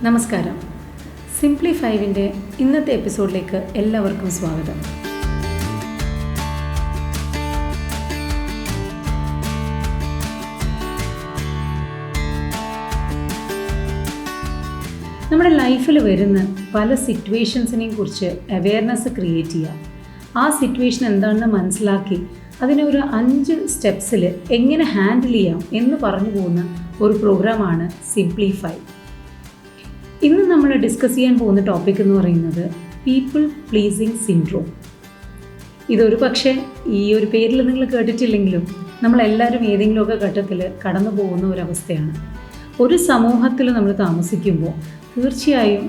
നമസ്കാരം. സിംപ്ലിഫൈവിൻ്റെ ഇന്നത്തെ എപ്പിസോഡിലേക്ക് എല്ലാവർക്കും സ്വാഗതം. നമ്മുടെ ലൈഫിൽ വരുന്ന പല സിറ്റുവേഷൻസിനെയും കുറിച്ച് അവെയർനെസ് ക്രിയേറ്റ് ചെയ്യുക. ആ സിറ്റുവേഷൻ എന്താണെന്ന് മനസ്സിലാക്കി അതിനെ ഒരു 5 സ്റ്റെപ്സിൽ എങ്ങനെ ഹാൻഡിൽ ചെയ്യാം എന്ന് പറഞ്ഞു പോകുന്ന ഒരു പ്രോഗ്രാമാണ് സിംപ്ലിഫൈ. ഇന്ന് നമ്മൾ ഡിസ്കസ് ചെയ്യാൻ പോകുന്ന ടോപ്പിക് എന്ന് പറയുന്നത് പീപ്പിൾ പ്ലീസിങ് സിൻഡ്രോം. ഇതൊരു പക്ഷേ ഈ ഒരു പേരിൽ നിങ്ങൾ കേട്ടിട്ടില്ലെങ്കിലും നമ്മളെല്ലാവരും ഏതെങ്കിലുമൊക്കെ ഘട്ടത്തിൽ കടന്നു പോകുന്ന ഒരവസ്ഥയാണ്. ഒരു സമൂഹത്തിൽ നമ്മൾ താമസിക്കുമ്പോൾ തീർച്ചയായും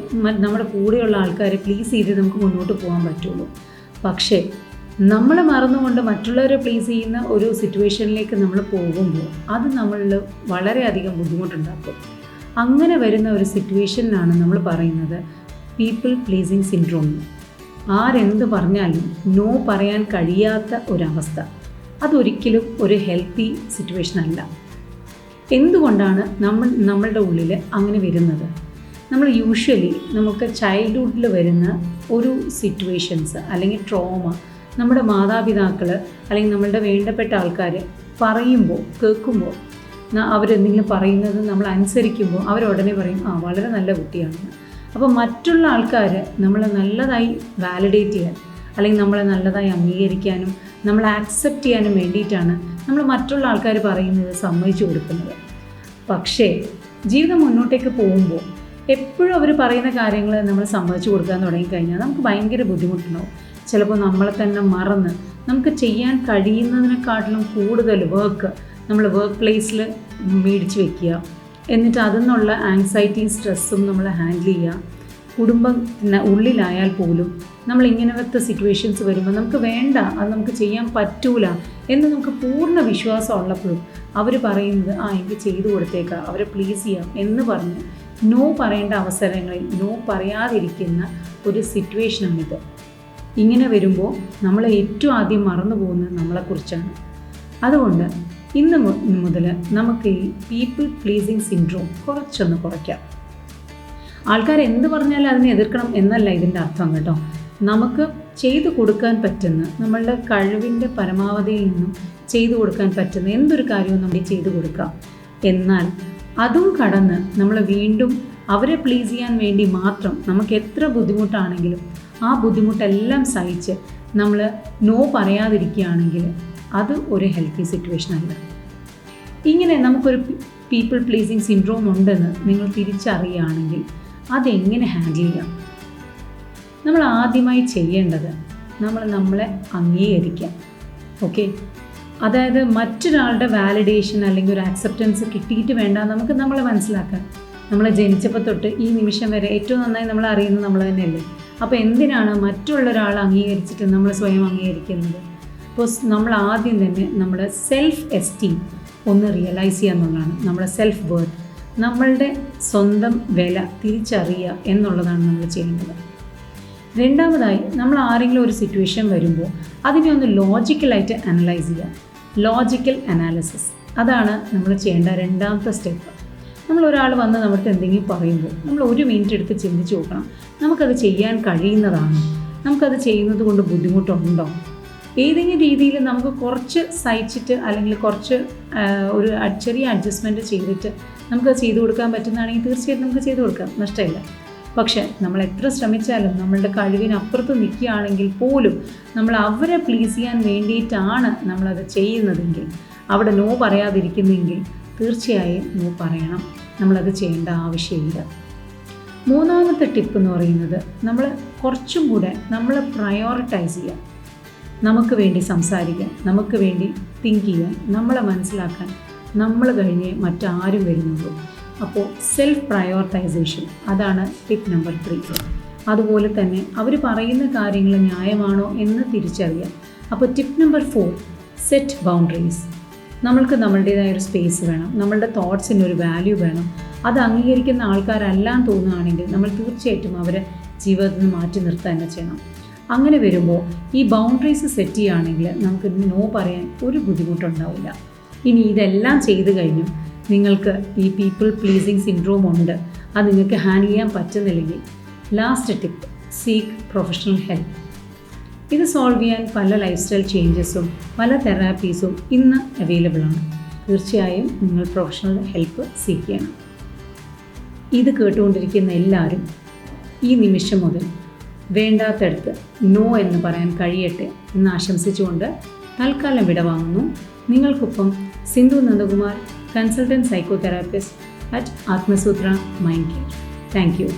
നമ്മുടെ കൂടെയുള്ള ആൾക്കാരെ പ്ലീസ് ചെയ്ത് നമുക്ക് മുന്നോട്ട് പോകാൻ പറ്റുള്ളൂ. പക്ഷേ നമ്മൾ മറന്നുകൊണ്ട് മറ്റുള്ളവരെ പ്ലീസ് ചെയ്യുന്ന ഒരു സിറ്റുവേഷനിലേക്ക് നമ്മൾ പോകുമ്പോൾ അത് നമ്മളിൽ വളരെയധികം ബുദ്ധിമുട്ടുണ്ടാക്കും. അങ്ങനെ വരുന്ന ഒരു സിറ്റുവേഷനിലാണ് നമ്മൾ പറയുന്നത് പീപ്പിൾ പ്ലീസിങ് സിൻഡ്രോം. ആരെന്ത് പറഞ്ഞാലും നോ പറയാൻ കഴിയാത്ത ഒരവസ്ഥ. അതൊരിക്കലും ഒരു ഹെൽത്തി സിറ്റുവേഷൻ അല്ല. എന്തുകൊണ്ടാണ് നമ്മളുടെ ഉള്ളിൽ അങ്ങനെ വരുന്നത്? നമ്മൾ യൂഷ്വലി നമുക്ക് ചൈൽഡ്ഹുഡിൽ വരുന്ന ഒരു സിറ്റുവേഷൻസ് അല്ലെങ്കിൽ ട്രോമ നമ്മുടെ മാതാപിതാക്കൾ അല്ലെങ്കിൽ നമ്മളുടെ വേണ്ടപ്പെട്ട ആൾക്കാർ പറയുമ്പോൾ കേൾക്കുമ്പോൾ അവരെന്തെങ്കിലും പറയുന്നത് നമ്മൾ അനുസരിക്കുമ്പോൾ അവരുടനെ പറയും വളരെ നല്ല കുട്ടിയാണെന്ന്. അപ്പോൾ മറ്റുള്ള ആൾക്കാർ നമ്മളെ നല്ലതായി വാലിഡേറ്റ് ചെയ്യാൻ അല്ലെങ്കിൽ നമ്മളെ നല്ലതായി അംഗീകരിക്കാനും നമ്മളെ ആക്സെപ്റ്റ് ചെയ്യാനും വേണ്ടിയിട്ടാണ് നമ്മൾ മറ്റുള്ള ആൾക്കാർ പറയുന്നത് സമ്മതിച്ചു കൊടുക്കുന്നത്. പക്ഷേ ജീവിതം മുന്നോട്ടേക്ക് പോകുമ്പോൾ എപ്പോഴും അവർ പറയുന്ന കാര്യങ്ങൾ നമ്മൾ സമ്മതിച്ചു കൊടുക്കാൻ തുടങ്ങിക്കഴിഞ്ഞാൽ നമുക്ക് ഭയങ്കര ബുദ്ധിമുട്ടുണ്ടാവും. ചിലപ്പോൾ നമ്മളെ തന്നെ മറന്ന് നമുക്ക് ചെയ്യാൻ കഴിയുന്നതിനെക്കാട്ടിലും കൂടുതൽ വർക്ക് നമ്മൾ വർക്ക് പ്ലേസിൽ മേടിച്ച് വെക്കുക. എന്നിട്ട് അതിൽ നിന്നുള്ള ആങ്സൈറ്റിയും സ്ട്രെസ്സും നമ്മൾ ഹാൻഡിൽ ചെയ്യുക. കുടുംബത്തിന് ഉള്ളിലായാൽ പോലും നമ്മൾ ഇങ്ങനത്തെ സിറ്റുവേഷൻസ് വരുമ്പോൾ നമുക്ക് വേണ്ട, അത് നമുക്ക് ചെയ്യാൻ പറ്റൂല എന്ന് നമുക്ക് പൂർണ്ണ വിശ്വാസം ഉള്ളപ്പോഴും അവർ പറയുന്നത് എനിക്ക് ചെയ്തു കൊടുത്തേക്കാം, അവരെ പ്ലീസ് ചെയ്യാം എന്ന് പറഞ്ഞ് നോ പറയേണ്ട അവസരങ്ങളിൽ നോ പറയാതിരിക്കുന്ന ഒരു സിറ്റുവേഷനാണിത്. ഇങ്ങനെ വരുമ്പോൾ നമ്മൾ ഏറ്റവും ആദ്യം മറന്നു പോകുന്നത് നമ്മളെക്കുറിച്ചാണ്. അതുകൊണ്ട് ഇന്ന് മുതൽ നമുക്ക് ഈ പീപ്പിൾ പ്ലീസിങ് സിൻഡ്രോം കുറച്ചൊന്ന് കുറയ്ക്കാം. ആൾക്കാർ എന്ത് പറഞ്ഞാലും അതിനെ എതിർക്കണം എന്നല്ല ഇതിൻ്റെ അർത്ഥം കേട്ടോ. നമുക്ക് ചെയ്തു കൊടുക്കാൻ പറ്റുന്ന നമ്മളുടെ കഴിവിൻ്റെ പരമാവധിയിൽ നിന്നും ചെയ്തു കൊടുക്കാൻ പറ്റുന്ന എന്തൊരു കാര്യവും നമ്മൾ ചെയ്തു കൊടുക്കാം. എന്നാൽ അതും കടന്ന് നമ്മൾ വീണ്ടും അവരെ പ്ലീസ് ചെയ്യാൻ വേണ്ടി മാത്രം നമുക്ക് എത്ര ബുദ്ധിമുട്ടാണെങ്കിലും ആ ബുദ്ധിമുട്ടെല്ലാം സഹിച്ച് നമ്മൾ നോ പറയാതിരിക്കുകയാണെങ്കിൽ അത് ഒരു ഹെൽത്തി സിറ്റുവേഷൻ അല്ല. ഇങ്ങനെ നമുക്കൊരു പീപ്പിൾ പ്ലീസിങ് സിൻഡ്രോം ഉണ്ടെന്ന് നിങ്ങൾ തിരിച്ചറിയുകയാണെങ്കിൽ അതെങ്ങനെ ഹാൻഡിൽ ചെയ്യാം? നമ്മൾ ആദ്യമായി ചെയ്യേണ്ടത് നമ്മളെ അംഗീകരിക്കാം. ഓക്കെ, അതായത് മറ്റൊരാളുടെ വാലിഡേഷൻ അല്ലെങ്കിൽ ഒരു ആക്സെപ്റ്റൻസ് കിട്ടിയിട്ട് വേണ്ട നമുക്ക് നമ്മളെ മനസ്സിലാക്കാൻ. നമ്മളെ ജനിച്ചപ്പോൾ തൊട്ട് ഈ നിമിഷം വരെ ഏറ്റവും നന്നായി നമ്മൾ അറിയുന്നത് നമ്മൾ തന്നെയല്ലേ. അപ്പോൾ എന്തിനാണ് മറ്റുള്ള ഒരാൾ അംഗീകരിച്ചിട്ട് നമ്മൾ സ്വയം അംഗീകരിക്കുന്നത്? അപ്പോൾ നമ്മൾ ആദ്യം തന്നെ നമ്മുടെ സെൽഫ് എസ്റ്റീം ഒന്ന് റിയലൈസ് ചെയ്യുക എന്നുള്ളതാണ്. നമ്മുടെ സെൽഫ് വർത്ത്, നമ്മളുടെ സ്വന്തം വില തിരിച്ചറിയുക എന്നുള്ളതാണ് നമ്മൾ ചെയ്യേണ്ടത്. രണ്ടാമതായി നമ്മൾ ആരെങ്കിലും ഒരു സിറ്റുവേഷൻ വരുമ്പോൾ അതിനെ ഒന്ന് ലോജിക്കലായിട്ട് അനലൈസ് ചെയ്യുക. ലോജിക്കൽ അനാലിസിസ്, അതാണ് നമ്മൾ ചെയ്യേണ്ട രണ്ടാമത്തെ സ്റ്റെപ്പ്. നമ്മളൊരാൾ വന്ന് നമ്മുടെ എന്തെങ്കിലും പറയുമ്പോൾ നമ്മൾ 1 മിനിറ്റ് എടുത്ത് ചിന്തിച്ച് നോക്കണം, നമുക്കത് ചെയ്യാൻ കഴിയുന്നതാണോ? നമുക്കത് ചെയ്യുന്നത് കൊണ്ട് ബുദ്ധിമുട്ടുണ്ടോ? ഏതെങ്കിലും രീതിയിൽ നമുക്ക് കുറച്ച് സഹിച്ചിട്ട് അല്ലെങ്കിൽ കുറച്ച് ഒരു ചെറിയ അഡ്ജസ്റ്റ്മെൻറ്റ് ചെയ്തിട്ട് നമുക്കത് ചെയ്തു കൊടുക്കാൻ പറ്റുന്നതാണെങ്കിൽ തീർച്ചയായിട്ടും നമുക്ക് ചെയ്തു കൊടുക്കാം, നഷ്ടമില്ല. പക്ഷേ നമ്മൾ എത്ര ശ്രമിച്ചാലും നമ്മളുടെ കഴിവിനപ്പുറത്ത് നിൽക്കുകയാണെങ്കിൽ പോലും നമ്മൾ അവരെ പ്ലീസ് ചെയ്യാൻ വേണ്ടിയിട്ടാണ് നമ്മളത് ചെയ്യുന്നതെങ്കിൽ, അവിടെ നോ പറയാതിരിക്കുന്നെങ്കിൽ തീർച്ചയായും നോ പറയണം. നമ്മളത് ചെയ്യേണ്ട ആവശ്യമില്ല. മൂന്നാമത്തെ ടിപ്പ് എന്ന് പറയുന്നത് നമ്മൾ കുറച്ചും കൂടെ നമ്മൾ പ്രയോറിറ്റൈസ് ചെയ്യാം. നമുക്ക് വേണ്ടി സംസാരിക്കാൻ, നമുക്ക് വേണ്ടി തിങ്ക് ചെയ്യാൻ, നമ്മളെ മനസ്സിലാക്കാൻ നമ്മൾ കഴിഞ്ഞേ മറ്റാരും വരുന്നുള്ളൂ. അപ്പോൾ സെൽഫ് പ്രയോറിറ്റൈസേഷൻ, അതാണ് ടിപ്പ് നമ്പർ 3. അതുപോലെ തന്നെ അവർ പറയുന്ന കാര്യങ്ങൾ ന്യായമാണോ എന്ന് തിരിച്ചറിയാം. അപ്പോൾ ടിപ്പ് നമ്പർ 4, സെറ്റ് ബൗണ്ടറീസ്. നമ്മൾക്ക് നമ്മളുടേതായ ഒരു സ്പേസ് വേണം, നമ്മളുടെ തോട്ട്സിന് ഒരു വാല്യൂ വേണം. അത് അംഗീകരിക്കുന്ന ആൾക്കാരെല്ലാം തോന്നുകയാണെങ്കിൽ നമ്മൾ തീർച്ചയായിട്ടും അവരെ ജീവിതത്തിൽ നിന്ന് മാറ്റി നിർത്താൻ തന്നെ ചെയ്യണം. അങ്ങനെ വരുമ്പോൾ ഈ ബൗണ്ടറീസ് സെറ്റ് ചെയ്യുകയാണെങ്കിൽ നമുക്ക് നോ പറയാൻ ഒരു ബുദ്ധിമുട്ടുണ്ടാവില്ല. ഇനി ഇതെല്ലാം ചെയ്തു കഴിഞ്ഞു നിങ്ങൾക്ക് ഈ പീപ്പിൾ പ്ലീസിങ് സിൻഡ്രോം ഉണ്ട്, അത് നിങ്ങൾക്ക് ഹാൻഡിൽ ചെയ്യാൻ പറ്റുന്നില്ലെങ്കിൽ last tip, seek professional help. ഇത് സോൾവ് ചെയ്യാൻ പല ലൈഫ് സ്റ്റൈൽ ചേഞ്ചസും പല തെറാപ്പീസും ഇന്ന് അവൈലബിൾ ആണ്. തീർച്ചയായും നിങ്ങൾ പ്രൊഫഷണൽ ഹെൽപ്പ് സീക്ക് ചെയ്യണം. ഇത് കേട്ടുകൊണ്ടിരിക്കുന്ന എല്ലാവരും ഈ നിമിഷം മുതൽ വേണ്ടാത്തടുത്ത് നോ എന്ന് പറയാൻ കഴിയട്ടെ എന്ന് ആശംസിച്ചുകൊണ്ട് തൽക്കാലം വിടവാങ്ങുന്നു. നിങ്ങൾക്കൊപ്പം Sindhu Nandakumar, consultant psychotherapist at Athmasutra mind care. Thank U.